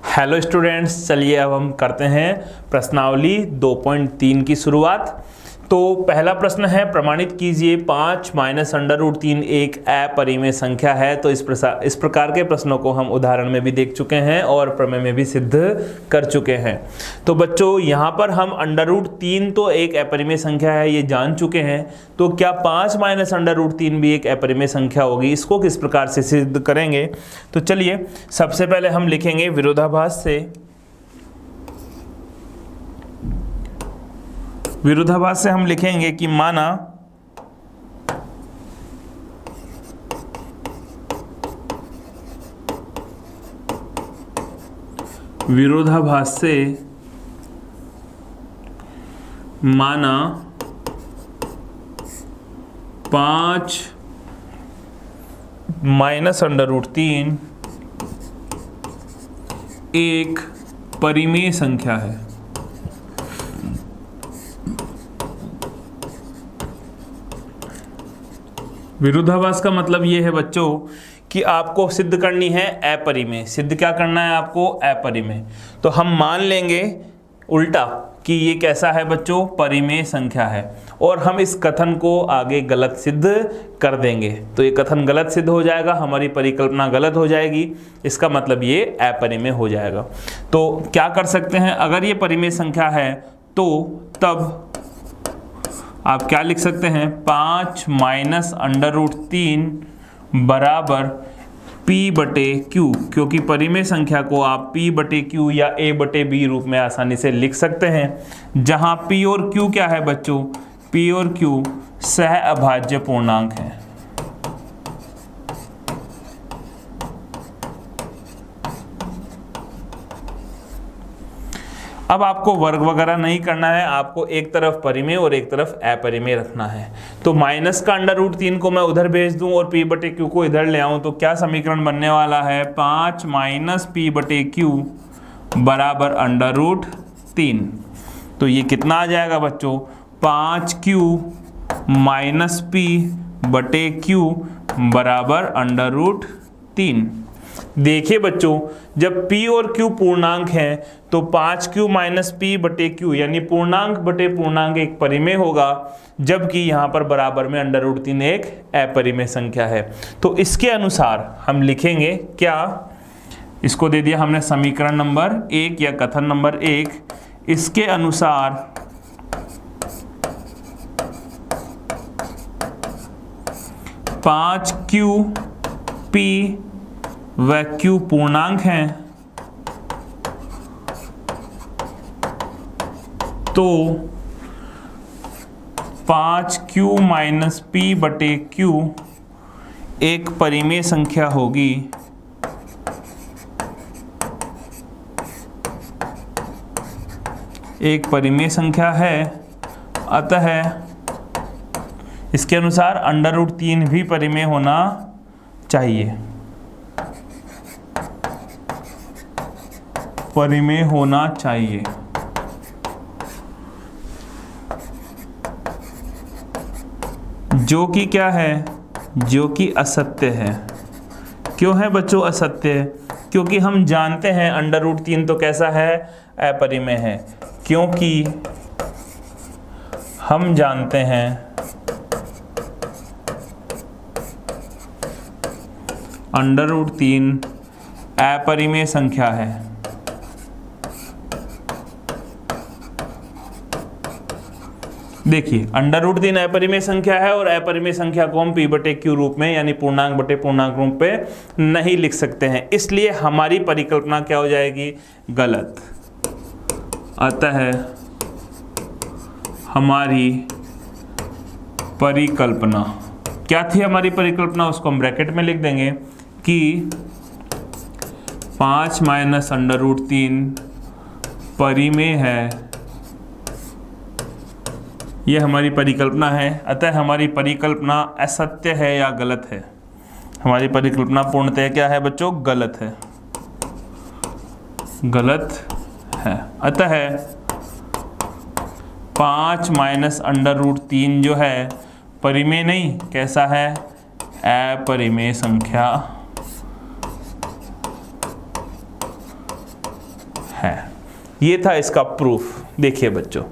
Hello students, चलिए अब हम करते हैं प्रश्नावली 2.3 की शुरुआत। तो पहला प्रश्न है, प्रमाणित कीजिए 5 माइनस अंडर रूट 3 एक अपरिमेय संख्या है। तो इस प्रकार के प्रश्नों को हम उदाहरण में भी देख चुके हैं और प्रमेय में भी सिद्ध कर चुके हैं। तो बच्चों यहाँ पर हम अंडर रूट 3 तो एक अपरिमेय संख्या है ये जान चुके हैं, तो क्या 5 माइनस अंडर रूट 3 भी एक अपरिमेय संख्या होगी, इसको किस प्रकार से सिद्ध करेंगे। तो चलिए सबसे पहले हम लिखेंगे विरोधाभास से। विरोधाभास से हम लिखेंगे कि माना विरोधाभास से माना 5 माइनस अंडर रूट 3 एक परिमेय संख्या है। विरोधाभास का मतलब ये है बच्चों कि आपको सिद्ध करनी है अपरिमेय। सिद्ध क्या करना है आपको? अपरिमेय। तो हम मान लेंगे उल्टा कि ये कैसा है बच्चों? परिमेय संख्या है, और हम इस कथन को आगे गलत सिद्ध कर देंगे। तो ये कथन गलत सिद्ध हो जाएगा, हमारी परिकल्पना गलत हो जाएगी, इसका मतलब ये अपरिमेय हो जाएगा। तो क्या कर सकते हैं, अगर ये परिमेय संख्या है तो तब आप क्या लिख सकते हैं? 5 माइनस अंडर रूट 3 बराबर P बटे Q, क्योंकि परिमेय संख्या को आप P बटे Q या A बटे B रूप में आसानी से लिख सकते हैं, जहां P और Q क्या है बच्चों? P और Q सह अभाज्य पूर्णांक हैं। अब आपको वर्ग वगैरह नहीं करना है, आपको एक तरफ परिमेय और एक तरफ अपरिमेय रखना है। तो माइनस का अंडर रूट 3 को मैं उधर भेज दूं और P बटे Q को इधर ले आऊं, तो क्या समीकरण बनने वाला है? 5 माइनस P बटे Q बराबर अंडर रूट 3। तो ये कितना आ जाएगा बच्चों? 5Q माइनस P बटे Q बराबर अंडर रूट 3। देखिए बच्चों, जब P और Q पूर्णांक हैं तो 5Q माइनस P बटे Q यानी पूर्णांक बटे पूर्णांक एक परिमेय होगा, जबकि यहाँ पर बराबर में अंडर रूट 3 एक अपरिमेय संख्या है। तो इसके अनुसार हम लिखेंगे क्या? इसको दे दिया हमने समीकरण नंबर 1 या कथन नंबर 1। इसके अनुसार पाँच P व Q पूर्णांक हैं, तो 5Q माइनस P बटे Q एक परिमेय संख्या होगी। एक परिमेय संख्या है, अतः इसके अनुसार अंडर रूट 3 भी परिमेय होना चाहिए। परिमेय होना चाहिए। जो कि क्या है? जो कि असत्य है। क्यों है बच्चों असत्य? क्योंकि हम जानते हैं अंडर रूट 3 तो कैसा है? अपरिमेय है। क्योंकि हम जानते हैं अंडर रूट 3 अपरिमेय संख्या है। देखिए, अंडर रूट 3 अपरिमेय संख्या है और अपरिमेय संख्या को हम P बटे Q रूप में यानी पूर्णांक बटे पूर्णांक रूप पे नहीं लिख सकते हैं, इसलिए हमारी परिकल्पना क्या हो जाएगी? गलत। अतः हमारी परिकल्पना क्या थी? हमारी परिकल्पना उसको हम ब्रैकेट में लिख देंगे कि 5 माइनस अंडर रूट 3 परिमेय है। यह हमारी परिकल्पना है, अतः हमारी परिकल्पना असत्य है या गलत है? हमारी परिकल्पना पूर्णतः क्या है बच्चों? गलत है। गलत है। अतः 5 माइनस अंडर रूट 3 जो है परिमेय नहीं, कैसा है? अपरिमेय संख्या है। ये था इसका प्रूफ। देखिए बच्चों,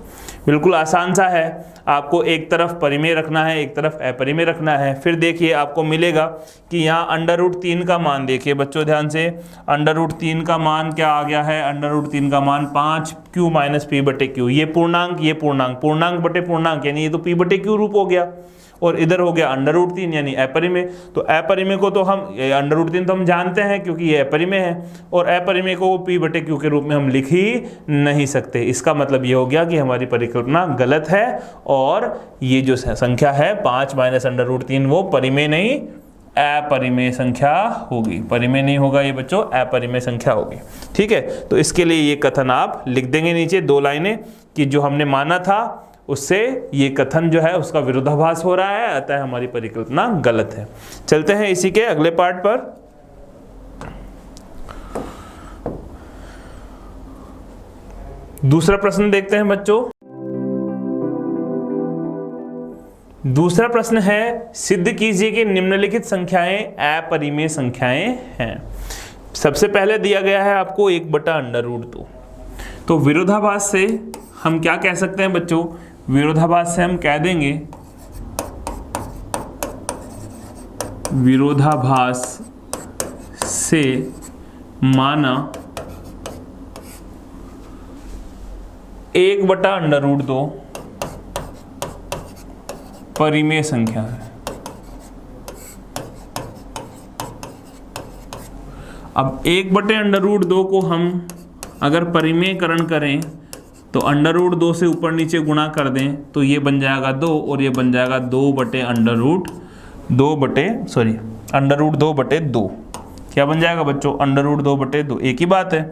बिल्कुल आसान सा है। आपको एक तरफ परिमेय रखना है, एक तरफ अपरिमेय रखना है। फिर देखिए आपको मिलेगा कि यहाँ √3 का मान, देखिए बच्चों ध्यान से, √3 का मान क्या आ गया है, √3 का मान 5q - p/q। ये पूर्णांक, ये पूर्णांक, पूर्णांक बटे पूर्णांक, यानी ये तो p/q रूप हो गया, और इधर हो गया √3 यानी अपरिमेय। तो अपरिमेय को तो हम √3 तो हम जानते हैं क्योंकि ये अपरिमेय है, और अपरिमेय को p/q के रूप में हम लिख ही नहीं सकते। इसका मतलब ये हो गया कि हमारी परिकल्पना गलत है, और ये जो संख्या है 5 - √3 वो परिमेय नहीं अपरिमेय संख्या होगी। परिमेय नहीं होगा ये बच्चों, अपरिमेय संख्या होगी। ठीक है, तो इसके लिए ये कथन आप लिख देंगे नीचे 2 लाइनें कि जो हमने माना था उससे ये कथन जो है उसका विरोधाभास हो रहा है, अतः हमारी परिकल्पना गलत है। चलते हैं इसी के अगले पार्ट पर। दूसरा प्रश्न देखते हैं बच्चों। दूसरा प्रश्न है, सिद्ध कीजिए कि निम्नलिखित संख्याएं अपरिमेय संख्याएं हैं। सबसे पहले दिया गया है आपको 1/√2। तो विरोधाभास से हम क्या कह सकते हैं बच्चों, विरोधाभास से हम कह देंगे, विरोधाभास से माना 1/√2 परिमेय संख्या है। अब 1/√2 को हम अगर परिमेयकरण करें तो √2 से ऊपर नीचे गुणा कर दें तो ये बन जाएगा 2, और ये बन जाएगा √2/2। क्या बन जाएगा बच्चों, √2/2, एक ही बात है।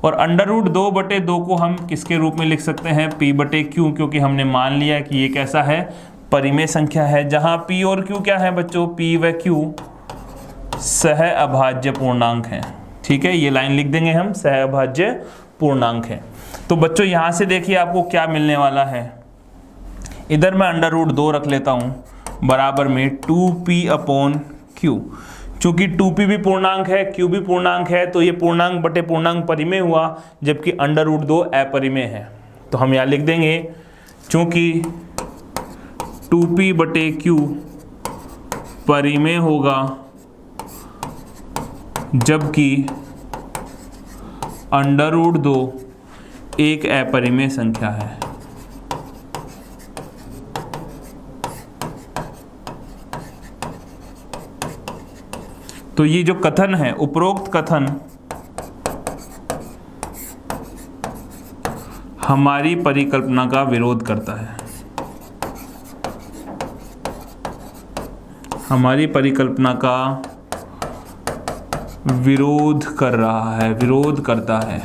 और √2/2 को हम किसके रूप में लिख सकते हैं, p/q, क्योंकि हमने मान लिया कि ये कैसा है, परिमेय संख्या है, जहां p और q क्या है बच्चों, p व q सह अभाज्य पूर्णांक हैं। ठीक है, ये लाइन लिख देंगे हम, सह अभाज्य पूर्णांक है। तो बच्चों यहां से देखिए आपको क्या मिलने वाला है, इधर मैं √2 रख लेता हूं बराबर में 2p/q। चूंकि 2p भी पूर्णांक है, q भी पूर्णांक है, तो ये पूर्णांक बटे पूर्णांक परिमेय हुआ, जबकि √2 अपरिमेय है। तो हम यहां लिख देंगे, चूंकि 2p/q परिमेय होगा जबकि √2 एक अपरिमेय संख्या है। तो ये जो कथन है, उपरोक्त कथन हमारी परिकल्पना का विरोध करता है, हमारी परिकल्पना का विरोध कर रहा है, विरोध करता है,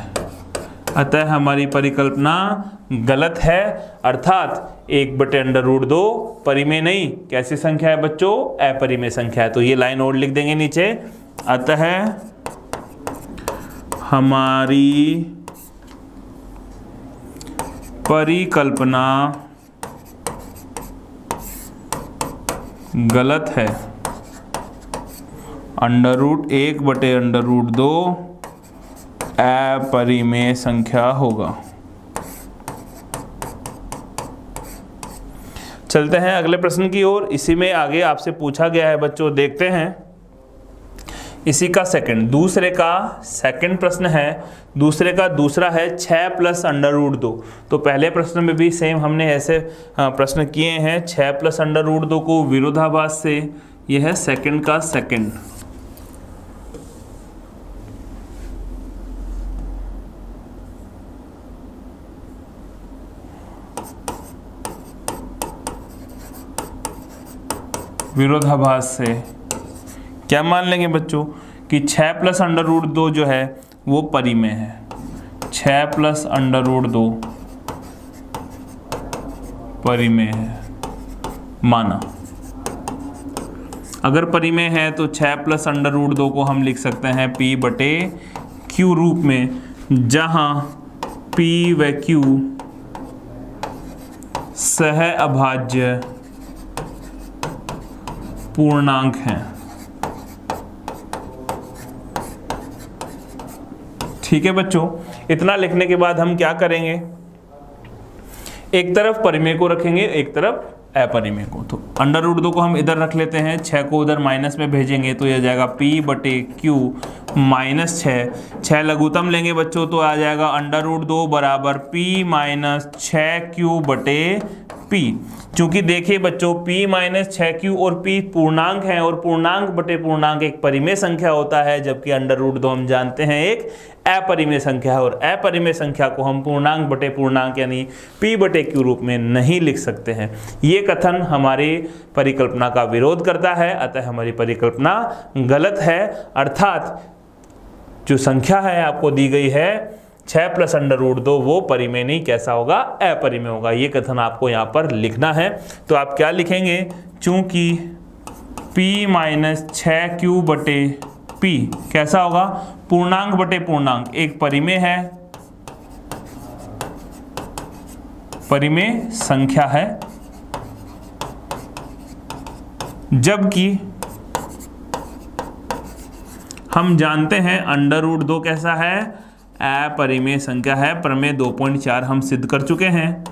अतः हमारी परिकल्पना गलत है। अर्थात 1/√2 परिमेय नहीं, कैसी संख्या है बच्चों, अपरिमेय संख्या है। तो ये लाइन और लिख देंगे नीचे, अतः हमारी परिकल्पना गलत है, √1/√2 अपरिमेय संख्या होगा। चलते हैं अगले प्रश्न की ओर। इसी में आगे आपसे पूछा गया है बच्चों, देखते हैं इसी का दूसरे का सेकंड प्रश्न है। दूसरे का दूसरा है 6 + √2। तो पहले प्रश्न में भी सेम हमने ऐसे प्रश्न किए हैं, 6 + √2 को विरोधाभास से, यह है सेकंड का सेकंड। विरोधाभास से क्या मान लेंगे बच्चों कि 6 + √2 जो है वो परिमेय है। 6 + √2 परिमेय है, माना। अगर परिमेय है तो 6 + √2 को हम लिख सकते हैं p/q रूप में, जहां p व q सह अभाज्य पूर्णांक हैं। ठीक है बच्चों, इतना लिखने के बाद हम क्या करेंगे, एक तरफ परिमेय को रखेंगे, एक तरफ अपरिमेय को। तो अंडर रूट 2 को हम इधर रख लेते हैं, 6 को उधर माइनस में भेजेंगे तो यह जाएगा p/q माइनस 6 लघुत्तम लेंगे बच्चों तो आ जाएगा अंडर रूट 2 बराबर p माइनस 6q/p। चूंकि देखिए बच्चों p माइनस 6q और p पूर्णांक है और पूर्णांक बटे पूर्णांक एक परिमेय संख्या होता है, जबकि अंडर रूट 2 हम जानते हैं एक अपरिमेय संख्या है और अपरिमेय संख्या को हम पूर्णांक बटे पूर्णांक यानी p/q रूप में नहीं लिख सकते हैं। ये कथन हमारी परिकल्पना का विरोध करता है, अतः हमारी परिकल्पना गलत है। अर्थात जो संख्या है आपको दी गई है 6 + अंडर रूट 2 वो परिमेय नहीं, कैसा होगा, अपरिमेय होगा। ये कथन आपको यहाँ पर लिखना है। तो आप क्या लिखेंगे, चूंकि p माइनस 6q/p कैसा होगा, पूर्णांक बटे पूर्णांक एक परिमेय है, परिमेय संख्या है, जबकि हम जानते हैं अंडर रूट 2 कैसा है, अपरिमेय संख्या है। प्रमेय 2.4 हम सिद्ध कर चुके हैं।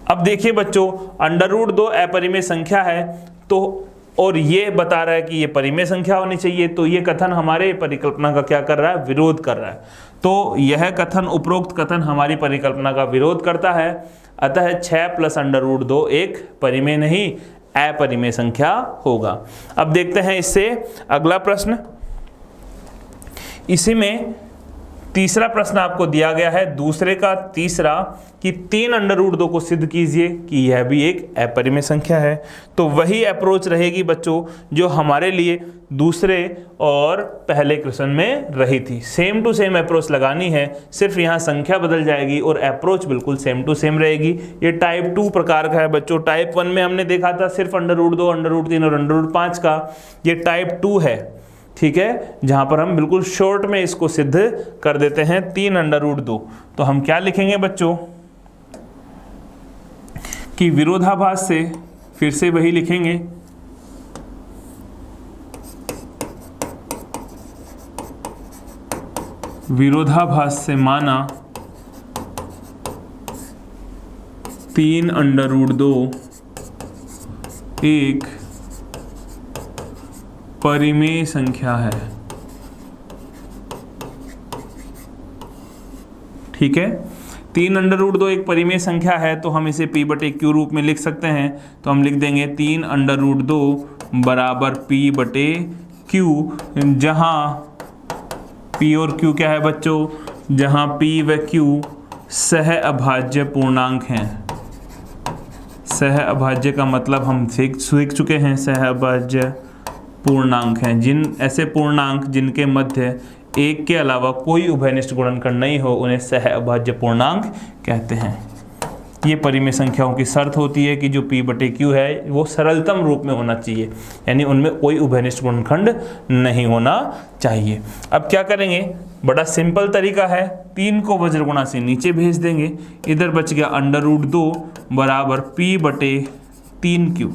अब देखिए बच्चों, अंडर रूट 2 अपरिमेय संख्या है तो और ये बता रहा है कि ये परिमेय संख्या होनी चाहिए, तो ये कथन हमारे परिकल्पना का क्या कर रहा है, विरोध कर रहा है। तो यह कथन, उपरोक्त कथन हमारी परिकल्पना का विरोध करता है। अतः 6 + अंडर रूट 2 एक परिमेय नहीं अपरिमेय संख्या होगा। अब देखते हैं इससे अगला प्रश्न। इसी में तीसरा प्रश्न आपको दिया गया है, दूसरे का तीसरा, कि 3 अंडर रूट 2 को सिद्ध कीजिए कि यह भी एक अपरिमेय संख्या है। तो वही अप्रोच रहेगी बच्चों जो हमारे लिए दूसरे और पहले क्वेश्चन में रही थी। सेम टू सेम अप्रोच लगानी है, सिर्फ यहाँ संख्या बदल जाएगी और अप्रोच बिल्कुल सेम टू सेम रहेगी। ये टाइप 2 प्रकार का है बच्चों। टाइप 1 में हमने देखा था सिर्फ अंडर रूट 2, अंडर रूट 3 और अंडर रूट 5 का। ये टाइप 2 है, ठीक है, जहां पर हम बिल्कुल शॉर्ट में इसको सिद्ध कर देते हैं 3 अंडर रूट 2। तो हम क्या लिखेंगे बच्चों कि विरोधाभास से, फिर से वही लिखेंगे, विरोधाभास से माना 3 अंडर रूट 2 एक परिमेय संख्या है। ठीक है, 3 अंडर रूट 2 एक परिमेय संख्या है तो हम इसे p/q रूप में लिख सकते हैं। तो हम लिख देंगे 3 अंडर रूट 2 बराबर p/q, जहां p और q क्या है बच्चों, जहां p व q सह अभाज्य पूर्णांक हैं। सह अभाज्य का मतलब हम सीख चुके हैं, सह अभाज्य पूर्णांक हैं। जिन ऐसे पूर्णांक जिनके मध्य एक के अलावा कोई उभयनिष्ठ गुणनखंड नहीं हो उन्हें सह अभाज्य पूर्णांक कहते हैं। ये परिमेय संख्याओं की शर्त होती है कि जो p/q है वो सरलतम रूप में होना चाहिए, यानी उनमें कोई उभयनिष्ठ गुणनखंड नहीं होना चाहिए। अब क्या करेंगे, बड़ा सिंपल तरीका है, 3 को वज्रगुणा से नीचे भेज देंगे, इधर बच गया अंडर रूट 2 बराबर p/3q।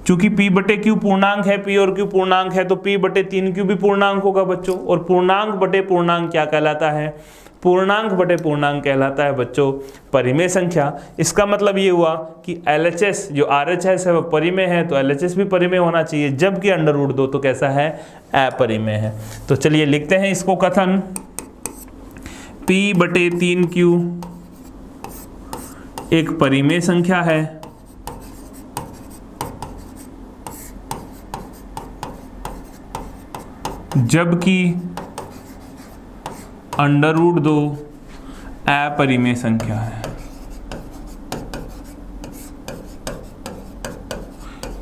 चूंकि p/q पूर्णांक है, p और q पूर्णांक है तो p/3q भी पूर्णांक होगा बच्चों। और पूर्णांक बटे पूर्णांक क्या कहलाता है, पूर्णांक बटे पूर्णांक कहलाता है बच्चों परिमेय संख्या। इसका मतलब ये हुआ कि LHS जो RHS है वो परिमेय है तो LHS भी परिमेय होना चाहिए, जबकि अंडर रूट 2 तो कैसा है, अपरिमेय है। तो चलिए लिखते हैं इसको कथन, p/3q एक परिमेय संख्या है, जबकि अंडर रूट 2 अपरिमेय संख्या है।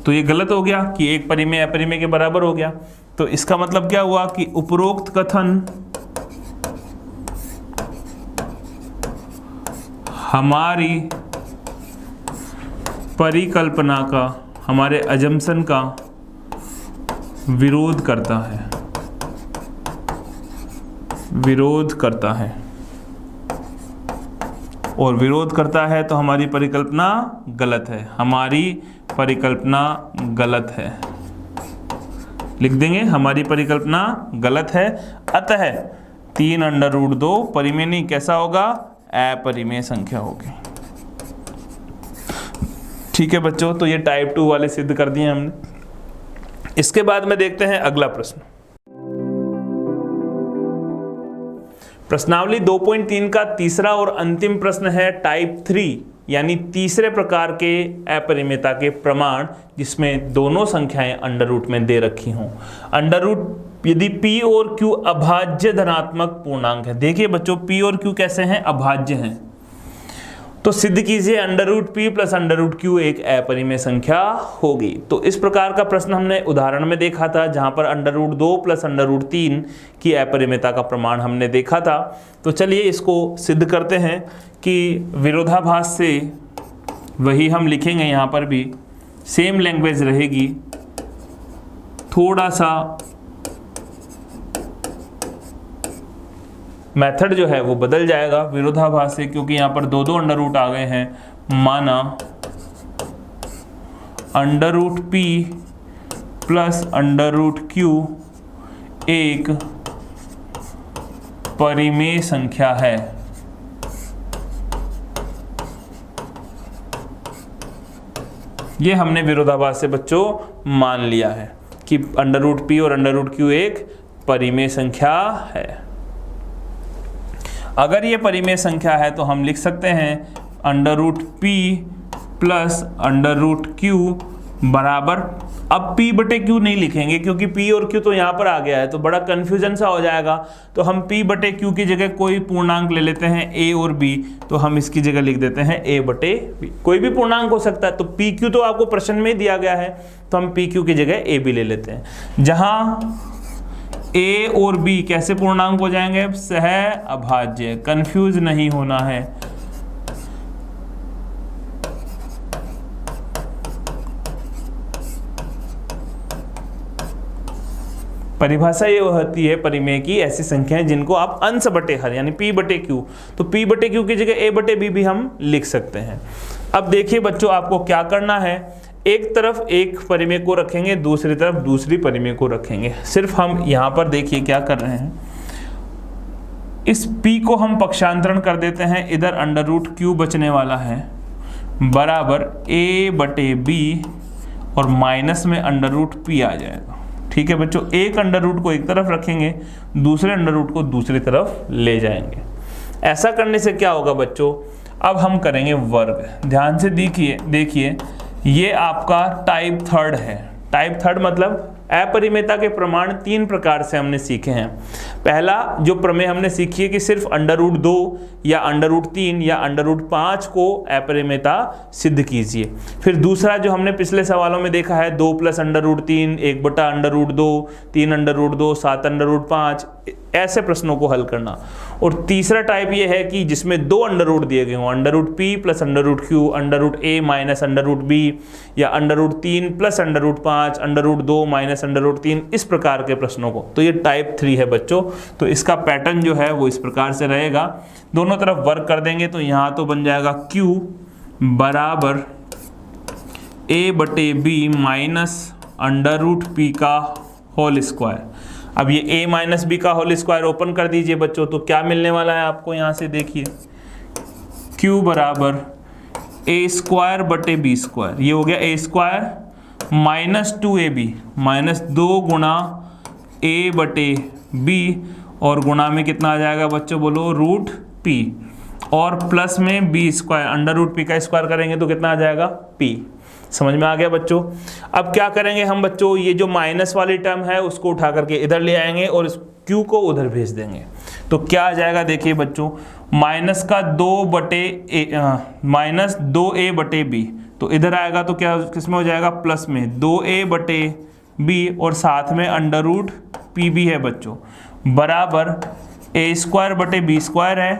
तो ये गलत हो गया कि एक परिमेय अपरिमेय के बराबर हो गया। तो इसका मतलब क्या हुआ कि उपरोक्त कथन हमारी परिकल्पना का, हमारे अजम्पशन का विरोध करता है, विरोध करता है। और विरोध करता है तो हमारी परिकल्पना गलत है, हमारी परिकल्पना गलत है। लिख देंगे, हमारी परिकल्पना गलत है, अतः 3√2 परिमेय नहीं, कैसा होगा, अपरिमेय संख्या होगी। ठीक है बच्चों, तो ये टाइप 2 वाले सिद्ध कर दिए हमने। इसके बाद में देखते हैं अगला प्रश्न। प्रश्नावली 2.3 का तीसरा और अंतिम प्रश्न है टाइप 3 यानी तीसरे प्रकार के अपरिमेयता के प्रमाण, जिसमें दोनों संख्याएं अंडर रूट में दे रखी हों। अंडर रूट यदि p और q अभाज्य धनात्मक पूर्णांक है। देखिए बच्चों, p और q कैसे हैं, अभाज्य हैं, तो सिद्ध कीजिए under root p plus under root q एक अपरिमेय संख्या होगी। तो इस प्रकार का प्रश्न हमने उदाहरण में देखा था, जहां पर under root 2 plus under root 3 की अपरिमेयता का प्रमाण हमने देखा था। तो चलिए इसको सिद्ध करते हैं कि विरोधाभास से वही हम लिखेंगे, यहाँ पर भी सेम लैंग्वेज रहेगी, थोड़ा सा मेथड जो है वो बदल जाएगा विरोधाभास से, क्योंकि यहाँ पर दो अंडर रूट आ गए हैं। माना under root p plus under root q एक परिमेय संख्या है। ये हमने विरोधाभास से बच्चों मान लिया है कि अंडर रूट p और अंडर रूट q एक परिमेय संख्या है। अगर ये परिमेय संख्या है तो हम लिख सकते हैं under root p plus under root q बराबर, अब p बटे q नहीं लिखेंगे क्योंकि p और q तो यहाँ पर आ गया है, तो बड़ा कन्फ्यूजन सा हो जाएगा। तो हम p बटे q की जगह कोई पूर्णांक ले लेते हैं a और b, तो हम इसकी जगह लिख देते हैं a बटे b। कोई भी पूर्णांक हो सकता है, तो p q तो आपको प्रश्न में ही दिया गया है, तो हम p q की जगह a b ले लेते हैं, जहाँ a और b कैसे पूर्णांक हो जाएंगे, सह अभाज्य, कंफ्यूज नहीं होना है। परिभाषा ये होती है परिमेय की, ऐसी संख्याएं जिनको आप अंश बटे हर यानी p बटे q, तो p बटे q की जगह a बटे b भी हम लिख सकते हैं। अब देखिए बच्चों, आपको क्या करना है, एक तरफ एक परिमेय को रखेंगे, दूसरी तरफ दूसरी परिमेय को रखेंगे। सिर्फ हम यहाँ पर देखिए क्या कर रहे हैं, इस p को हम पक्षांतरण कर देते हैं, इधर अंडर रूट q बचने वाला है, बराबर a बटे b और माइनस में अंडर रूट p आ जाएगा। ठीक है बच्चों, एक अंडर रूट को एक तरफ रखेंगे, दूसरे अंडर रूट को दूसरी तरफ ले जाएंगे। ऐसा करने से क्या होगा बच्चों, अब हम करेंगे वर्ग। ध्यान से देखिए ये आपका टाइप 3 है। टाइप 3 मतलब अपरिमेयता के प्रमाण 3 प्रकार से हमने सीखे हैं। पहला जो प्रमेय हमने सीखी है कि सिर्फ अंडर रूट 2 या अंडर रूट 3 या अंडर रूट 5 को अपरिमेयता सिद्ध कीजिए। फिर दूसरा जो हमने पिछले सवालों में देखा है 2 प्लस अंडर रूट 3, 1 बटा under root 2, 3 under root 2, 7 under root 5, ऐसे प्रश्नों को हल करना। और तीसरा टाइप ये है कि जिसमें 2 अंडर रूट दिए गए हों, under root p plus under root q, under root a minus under root b, या under root 3 plus under root 5, under root 2 minus under root 3, इस प्रकार के प्रश्नों को। तो ये टाइप 3 है बच्चों। तो इसका पैटर्न जो है वो इस प्रकार से रहेगा, दोनों तरफ वर्क कर देंगे तो यहाँ तो बन जाएगा q बराबर a बटे b minus under root p का होल स्क्वायर। अब ये a माइनस बी का होल स्क्वायर ओपन कर दीजिए बच्चों, तो क्या मिलने वाला है आपको, यहाँ से देखिए q बराबर a स्क्वायर बटे b स्क्वायर, ये हो गया a square minus 2ab minus 2 गुणा a बटे b, और गुणा में कितना आ जाएगा बच्चों बोलो, रूट p, और प्लस में b square, under root p का स्क्वायर करेंगे तो कितना आ जाएगा p। समझ में आ गया बच्चों। अब क्या करेंगे हम बच्चों, ये जो माइनस वाली टर्म है उसको उठा करके इधर ले आएंगे और इस q को उधर भेज देंगे, तो क्या आ जाएगा देखिए बच्चों, माइनस का 2 बटे माइनस 2a बटे b, तो इधर आएगा तो क्या किसमें हो जाएगा, प्लस में 2a बटे b, और साथ में अंडर रूट p भी है बच्चों, बराबर a स्क्वायर बटे b स्क्वायर है,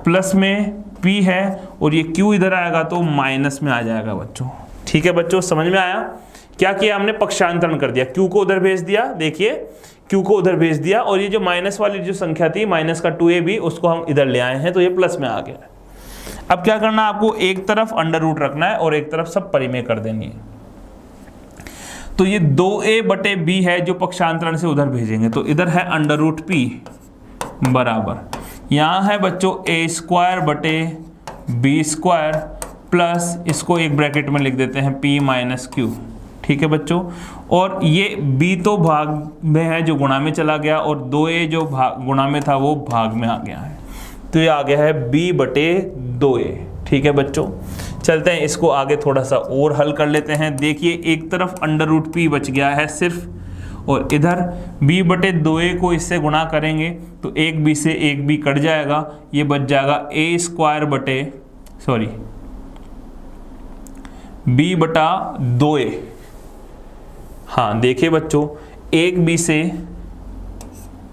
प्लस में p है, और ये q इधर आएगा तो माइनस में आ जाएगा बच्चों। ठीक है बच्चों, समझ में आया। क्या किया हमने, पक्षांतरण कर दिया, q को उधर भेज दिया, देखिए q को उधर भेज दिया, और ये जो माइनस वाली जो संख्या थी माइनस का 2ab उसको हम इधर ले आए हैं, तो ये प्लस में आ गया है। अब क्या करना है आपको, एक तरफ अंडर रूट रखना है और एक तरफ सब परिमेय कर देनी है। तो ये 2a/b है जो पक्षांतरण से उधर भेजेंगे, तो इधर है √p बराबर, यहाँ है बच्चों a²/b² प्लस इसको एक ब्रैकेट में लिख देते हैं p - q। ठीक है बच्चों, और ये b तो भाग में है जो गुणा में चला गया, और 2a जो गुणा में था वो भाग में आ गया है, तो ये आ गया है b/2a। ठीक है बच्चों, चलते हैं इसको आगे थोड़ा सा और हल कर लेते हैं। देखिए एक तरफ √p बच गया है सिर्फ, और इधर b/2a को इससे गुणा करेंगे तो एक b से एक b कट जाएगा, ये बच जाएगा b/2a। हाँ देखिए बच्चों, एक b से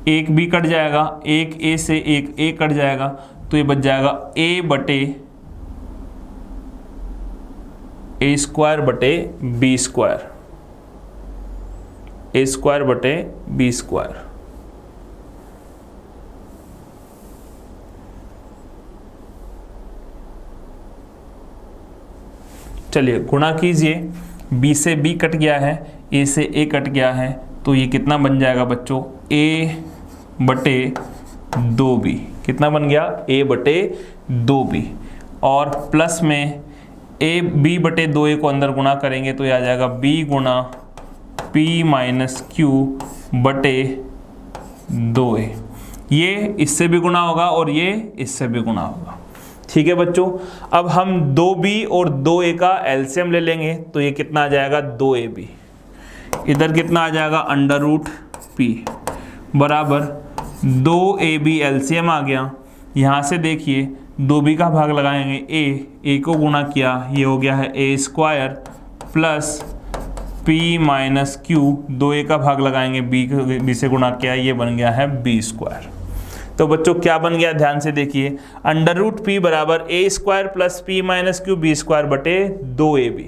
एक b कट जाएगा, एक a से एक a कट जाएगा, तो ये बच जाएगा a/a² a²/b²। चलिए गुणा कीजिए, b से b कट गया है, a से a कट गया है, तो ये कितना बन जाएगा बच्चों, a/2b। कितना बन गया, a/2b, और प्लस में b/2a को अंदर गुणा करेंगे तो ये आ जाएगा b गुणा p - q/2a। ये इससे भी गुणा होगा और ये इससे भी गुणा होगा। ठीक है बच्चों, अब हम 2b और 2a का एलसीएम ले लेंगे, तो ये कितना आ जाएगा, 2ab। इधर कितना आ जाएगा, √p बराबर 2ab एलसीएम आ गया। यहाँ से देखिए 2b का भाग लगाएंगे, a को गुणा किया, ये हो गया है a² plus p - q, 2a का भाग लगाएंगे, b से गुणा किया, ये बन गया है b²। तो बच्चों क्या बन गया, ध्यान से देखिए, √p बराबर a² plus p - q b²/2ab।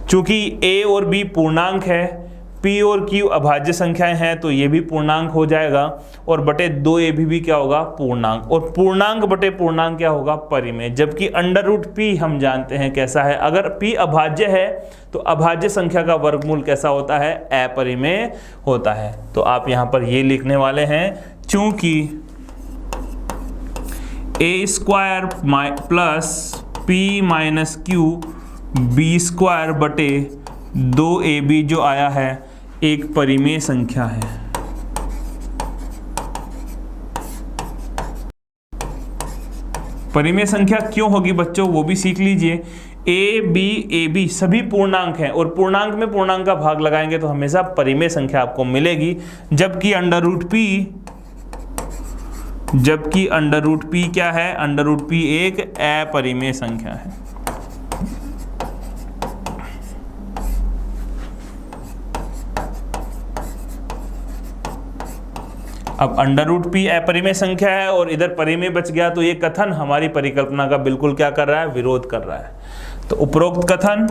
चूंकि a और b पूर्णांक है, p और q अभाज्य संख्याएं हैं, तो ये भी पूर्णांक हो जाएगा, और बटे 2ab भी क्या होगा, पूर्णांक, और पूर्णांक बटे पूर्णांक क्या होगा, परिमेय। जबकि √p हम जानते हैं कैसा है, अगर p अभाज्य है तो अभाज्य संख्या का वर्गमूल कैसा होता है, अपरिमेय होता है। तो आप यहाँ पर ये लिखने वाले हैं, चूंकि a² plus p - q b²/2ab जो आया है एक परिमेय संख्या है। परिमेय संख्या क्यों होगी बच्चों, वो भी सीख लीजिए। ab सभी पूर्णांक हैं, और पूर्णांक में पूर्णांक का भाग लगाएंगे तो हमेशा परिमेय संख्या आपको मिलेगी, जबकि √p क्या है, √p एक अपरिमेय संख्या है। अब √p अपरिमेय संख्या है और इधर परिमेय बच गया, तो ये कथन हमारी परिकल्पना का बिल्कुल क्या कर रहा है, विरोध कर रहा है। तो उपरोक्त कथन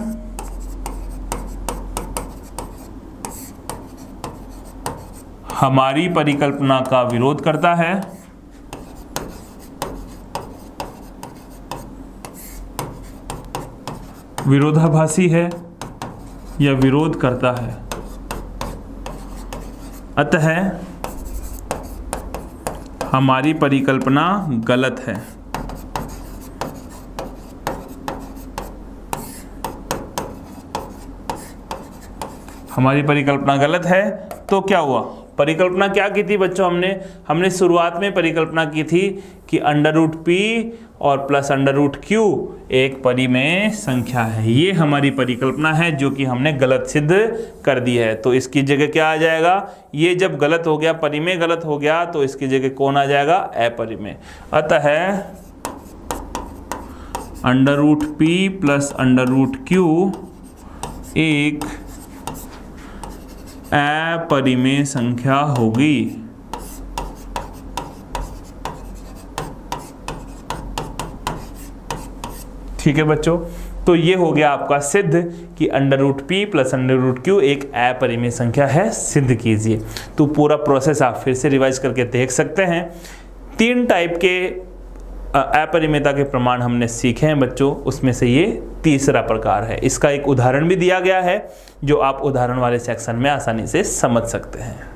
हमारी परिकल्पना का विरोध करता है, विरोधाभासी है या विरोध करता है, अतः हमारी परिकल्पना गलत है। हमारी परिकल्पना गलत है, तो क्या हुआ, परिकल्पना क्या की थी बच्चों, हमने शुरुआत में परिकल्पना की थी कि √p और प्लस √q एक परिमेय संख्या है। ये हमारी परिकल्पना है जो कि हमने गलत सिद्ध कर दी है। तो इसकी जगह क्या आ जाएगा, ये जब गलत हो गया, परिमेय गलत हो गया, तो इसकी जगह कौन आ जाएगा, अपरिमेय। अतः √p प्लस √q एक अपरिमेय संख्या होगी। ठीक है बच्चों, तो ये हो गया आपका सिद्ध कि √p प्लस √q एक अपरिमेय संख्या है, सिद्ध कीजिए। तो पूरा प्रोसेस आप फिर से रिवाइज करके देख सकते हैं। 3 टाइप के अपरिमेयता के प्रमाण हमने सीखे हैं बच्चों, उसमें से ये तीसरा प्रकार है। इसका एक उदाहरण भी दिया गया है जो आप उदाहरण वाले सेक्शन में आसानी से समझ सकते हैं।